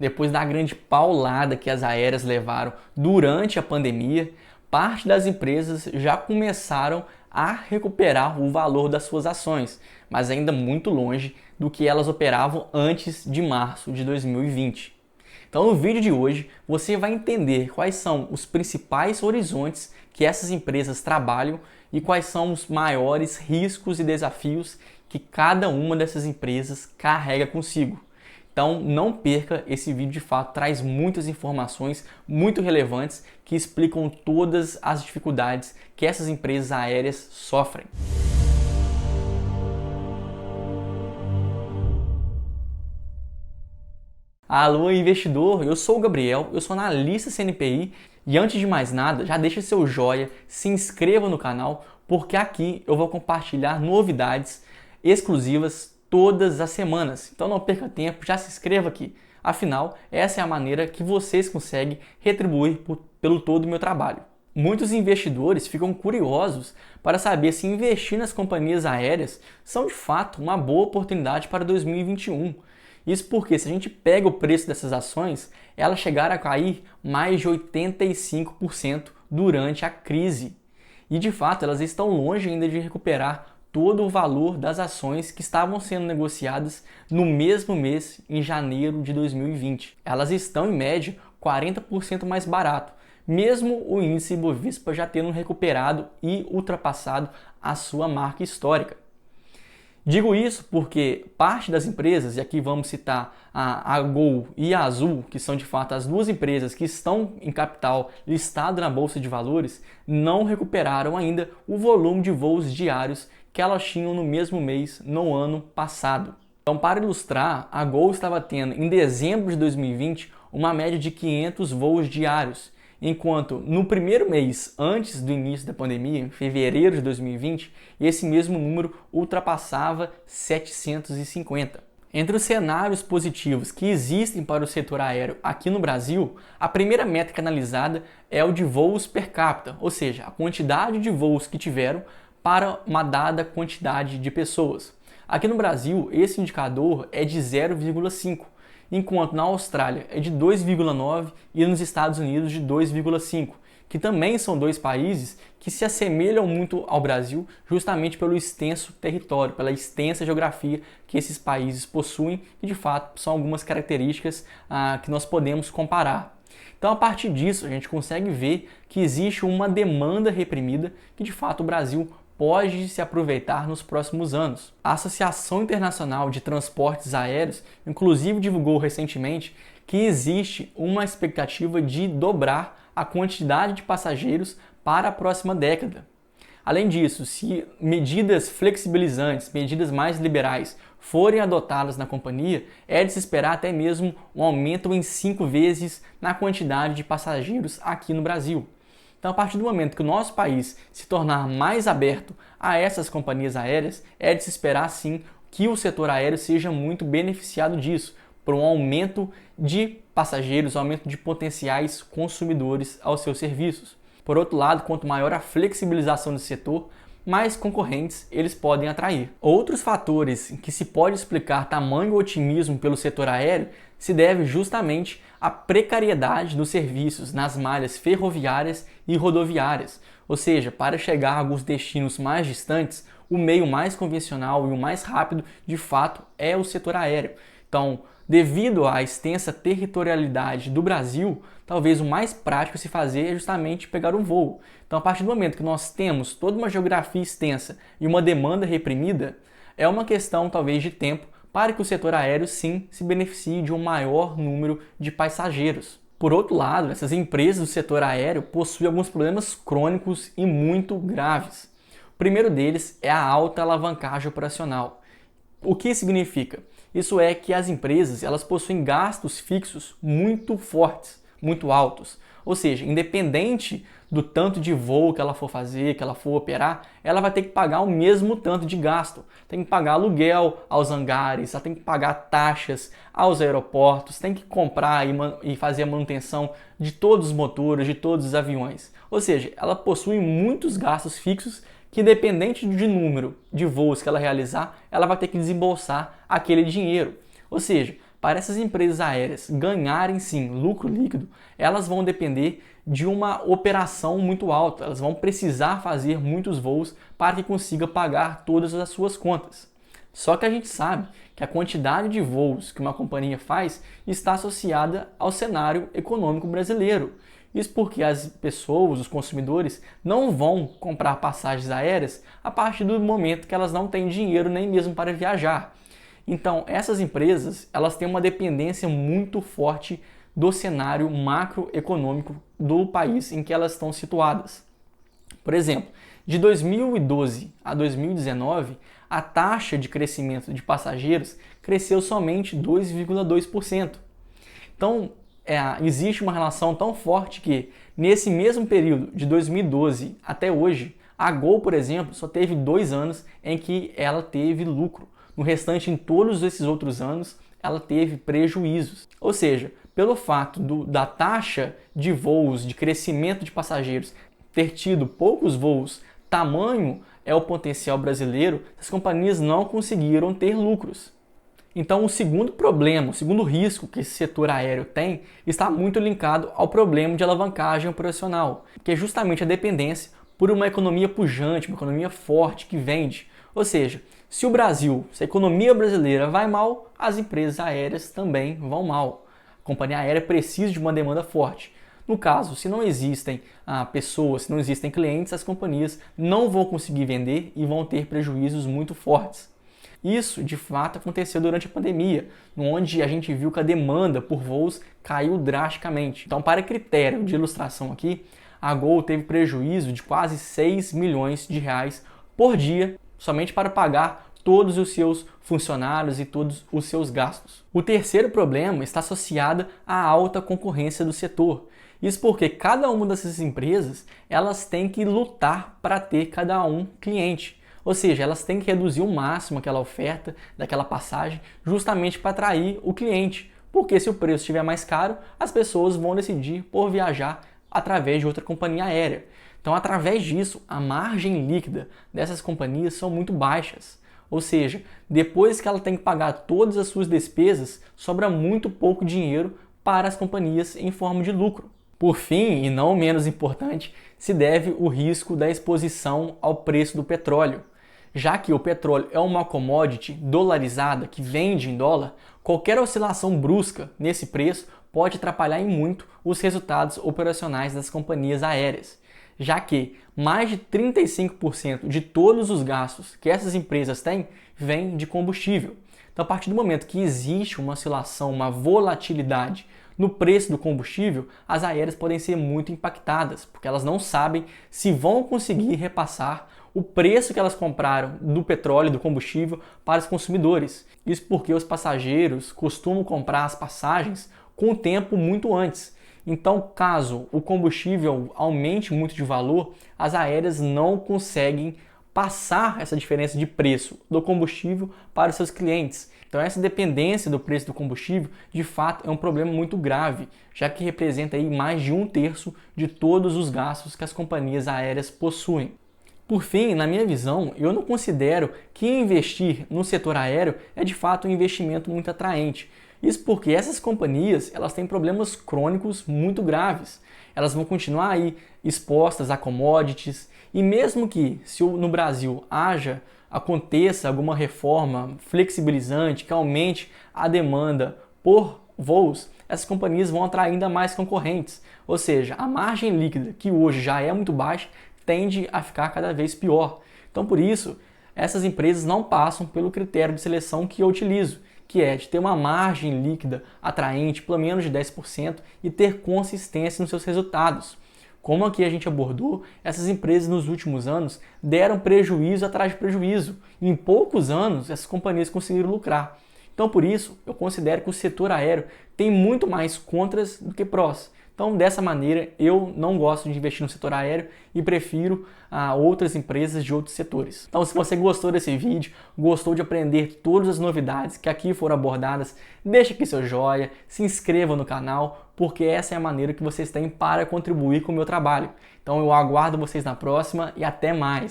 Depois da grande paulada que as aéreas levaram durante a pandemia, parte das empresas já começaram a recuperar o valor das suas ações, mas ainda muito longe do que elas operavam antes de março de 2020. Então, no vídeo de hoje, você vai entender quais são os principais horizontes que essas empresas trabalham e quais são os maiores riscos e desafios que cada uma dessas empresas carrega consigo. Então não perca, esse vídeo de fato traz muitas informações muito relevantes que explicam todas as dificuldades que essas empresas aéreas sofrem. Alô investidor, eu sou o Gabriel, eu sou analista CNPI e antes de mais nada já deixa seu joinha, se inscreva no canal porque aqui eu vou compartilhar novidades exclusivas todas as semanas. Então não perca tempo, já se inscreva aqui. Afinal, essa é a maneira que vocês conseguem retribuir pelo todo o meu trabalho. Muitos investidores ficam curiosos para saber se investir nas companhias aéreas são de fato uma boa oportunidade para 2021. Isso porque se a gente pega o preço dessas ações, elas chegaram a cair mais de 85% durante a crise. E de fato, elas estão longe ainda de recuperar todo o valor das ações que estavam sendo negociadas no mesmo mês, em janeiro de 2020. Elas estão, em média, 40% mais barato, mesmo o índice Ibovespa já tendo recuperado e ultrapassado a sua marca histórica. Digo isso porque parte das empresas, e aqui vamos citar a Gol e a Azul, que são de fato as duas empresas que estão em capital listado na Bolsa de Valores, não recuperaram ainda o volume de voos diários que elas tinham no mesmo mês no ano passado. Então, para ilustrar, a Gol estava tendo em dezembro de 2020 uma média de 500 voos diários, enquanto no primeiro mês antes do início da pandemia, em fevereiro de 2020, esse mesmo número ultrapassava 750. Entre os cenários positivos que existem para o setor aéreo aqui no Brasil, a primeira métrica analisada é o de voos per capita, ou seja, a quantidade de voos que tiveram para uma dada quantidade de pessoas. Aqui no Brasil, esse indicador é de 0,5, enquanto na Austrália é de 2,9 e nos Estados Unidos de 2,5, que também são dois países que se assemelham muito ao Brasil justamente pelo extenso território, pela extensa geografia que esses países possuem e de fato são algumas características que nós podemos comparar. Então, a partir disso, a gente consegue ver que existe uma demanda reprimida que de fato o Brasil pode se aproveitar nos próximos anos. A Associação Internacional de Transportes Aéreos, inclusive, divulgou recentemente que existe uma expectativa de dobrar a quantidade de passageiros para a próxima década. Além disso, se medidas flexibilizantes, medidas mais liberais forem adotadas na companhia, é de se esperar até mesmo um aumento em 5 vezes na quantidade de passageiros aqui no Brasil. Então, a partir do momento que o nosso país se tornar mais aberto a essas companhias aéreas, é de se esperar sim que o setor aéreo seja muito beneficiado disso, por um aumento de passageiros, um aumento de potenciais consumidores aos seus serviços. Por outro lado, quanto maior a flexibilização do setor, mais concorrentes eles podem atrair. Outros fatores que se pode explicar tamanho otimismo pelo setor aéreo se deve justamente à precariedade dos serviços nas malhas ferroviárias e rodoviárias. Ou seja, para chegar a alguns destinos mais distantes, o meio mais convencional e o mais rápido, de fato, é o setor aéreo. Então, devido à extensa territorialidade do Brasil, talvez o mais prático a se fazer é justamente pegar um voo. Então, a partir do momento que nós temos toda uma geografia extensa e uma demanda reprimida, é uma questão talvez de tempo para que o setor aéreo sim se beneficie de um maior número de passageiros. Por outro lado, essas empresas do setor aéreo possuem alguns problemas crônicos e muito graves. O primeiro deles é a alta alavancagem operacional. O que significa? Isso é que as empresas elas possuem gastos fixos muito fortes, muito altos. Ou seja, independente do tanto de voo que ela for fazer, que ela for operar, ela vai ter que pagar o mesmo tanto de gasto. Tem que pagar aluguel aos hangares, ela tem que pagar taxas aos aeroportos, tem que comprar e fazer a manutenção de todos os motores, de todos os aviões. Ou seja, ela possui muitos gastos fixos que, dependente de número de voos que ela realizar, ela vai ter que desembolsar aquele dinheiro. Ou seja, para essas empresas aéreas ganharem sim lucro líquido, elas vão depender de uma operação muito alta, elas vão precisar fazer muitos voos para que consiga pagar todas as suas contas. Só que a gente sabe que a quantidade de voos que uma companhia faz está associada ao cenário econômico brasileiro. Isso porque as pessoas, os consumidores, não vão comprar passagens aéreas a partir do momento que elas não têm dinheiro nem mesmo para viajar. Então, essas empresas, elas têm uma dependência muito forte do cenário macroeconômico do país em que elas estão situadas. Por exemplo, de 2012 a 2019, a taxa de crescimento de passageiros cresceu somente 2,2%. Então, existe uma relação tão forte que, nesse mesmo período, de 2012 até hoje, a Gol, por exemplo, só teve 2 anos em que ela teve lucro. No restante, em todos esses outros anos, ela teve prejuízos. Ou seja, pelo fato da taxa de voos, de crescimento de passageiros, ter tido poucos voos, tamanho é o potencial brasileiro, as companhias não conseguiram ter lucros. Então, o segundo problema, o segundo risco que esse setor aéreo tem está muito linkado ao problema de alavancagem operacional, que é justamente a dependência por uma economia pujante, uma economia forte que vende. Ou seja, se a economia brasileira vai mal, as empresas aéreas também vão mal. A companhia aérea precisa de uma demanda forte. No caso, se não existem pessoas, se não existem clientes, as companhias não vão conseguir vender e vão ter prejuízos muito fortes. Isso, de fato, aconteceu durante a pandemia, onde a gente viu que a demanda por voos caiu drasticamente. Então, para critério de ilustração aqui, a Gol teve prejuízo de quase 6 milhões de reais por dia, somente para pagar todos os seus funcionários e todos os seus gastos. O terceiro problema está associado à alta concorrência do setor. Isso porque cada uma dessas empresas, elas têm que lutar para ter cada um cliente. Ou seja, elas têm que reduzir ao máximo aquela oferta daquela passagem justamente para atrair o cliente. Porque se o preço estiver mais caro, as pessoas vão decidir por viajar através de outra companhia aérea. Então, através disso, a margem líquida dessas companhias são muito baixas. Ou seja, depois que ela tem que pagar todas as suas despesas, sobra muito pouco dinheiro para as companhias em forma de lucro. Por fim, e não menos importante, se deve o risco da exposição ao preço do petróleo. Já que o petróleo é uma commodity dolarizada que vende em dólar, qualquer oscilação brusca nesse preço pode atrapalhar em muito os resultados operacionais das companhias aéreas, já que mais de 35% de todos os gastos que essas empresas têm vem de combustível. Então, a partir do momento que existe uma oscilação, uma volatilidade no preço do combustível, as aéreas podem ser muito impactadas, porque elas não sabem se vão conseguir repassar o preço que elas compraram do petróleo, do combustível, para os consumidores. Isso porque os passageiros costumam comprar as passagens com o tempo muito antes. Então, caso o combustível aumente muito de valor, as aéreas não conseguem passar essa diferença de preço do combustível para os seus clientes. Então, essa dependência do preço do combustível, de fato, é um problema muito grave, já que representa aí mais de 1/3 de todos os gastos que as companhias aéreas possuem. Por fim, na minha visão, eu não considero que investir no setor aéreo é de fato um investimento muito atraente. Isso porque essas companhias, elas têm problemas crônicos muito graves. Elas vão continuar aí expostas a commodities e mesmo que se no Brasil aconteça alguma reforma flexibilizante que aumente a demanda por voos, essas companhias vão atrair ainda mais concorrentes. Ou seja, a margem líquida, que hoje já é muito baixa, tende a ficar cada vez pior. Então, por isso, essas empresas não passam pelo critério de seleção que eu utilizo, que é de ter uma margem líquida atraente, pelo menos de 10%, e ter consistência nos seus resultados. Como aqui a gente abordou, essas empresas nos últimos anos deram prejuízo atrás de prejuízo. Em poucos anos, essas companhias conseguiram lucrar. Então, por isso, eu considero que o setor aéreo tem muito mais contras do que prós. Então, dessa maneira, eu não gosto de investir no setor aéreo e prefiro outras empresas de outros setores. Então, se você gostou desse vídeo, gostou de aprender todas as novidades que aqui foram abordadas, deixa aqui seu joinha, se inscreva no canal, porque essa é a maneira que vocês têm para contribuir com o meu trabalho. Então, eu aguardo vocês na próxima e até mais!